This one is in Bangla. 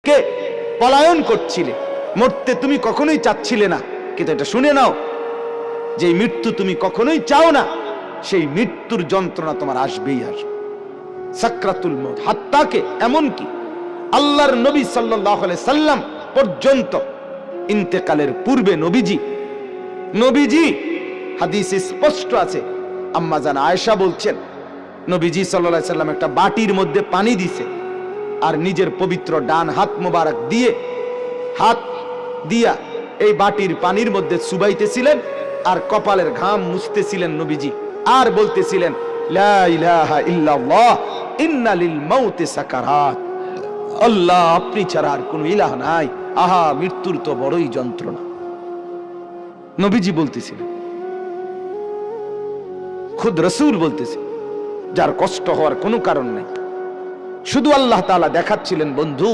কে পলায়ন করছিলে, মরতে তুমি কখনোই চাচ্ছিলে না, কিন্তু এটা শুনে নাও, যে মৃত্যু তুমি কখনোই চাও না, সেই মৃত্যুর যন্ত্রণা তোমার আসবেই আসবে। সাকরাতুল মউত, হাত্তাকে এমনকি আল্লাহর নবী সাল্লাল্লাহু আলাইহি সাল্লাম পর্যন্ত ইন্তেকালের পূর্বে নবীজি হাদিসে স্পষ্ট আছে, আম্মা জান আয়েশা বলছেন, নবীজি সাল্লাল্লাহু আলাইহি সাল্লাম একটা বাটির মধ্যে পানি দিছে, আর নিজের পবিত্র ডান হাত মোবারক দিয়ে হাত দিয়া এই বাটির পানির মধ্যে চুবাইতেছিলেন, আর কপালের ঘাম মুছতেছিলেন নবীজি, আর বলতেছিলেন লা ইলাহা ইল্লাল্লাহ ইন্না লিল মাউতি সাকারাত, আল্লাহ আপনি ছাড়া আর কোনো ইলাহ নাই, আহা মৃত্যুর তো বড়ই যন্ত্রণা। নবীজি বলতেছিলেন, খুদ রাসূল বলতেছে, যার কষ্ট হওয়ার কোনো কারণ নাই, শুধু আল্লাহ তাআলা দেখাচ্ছিলেন বন্ধু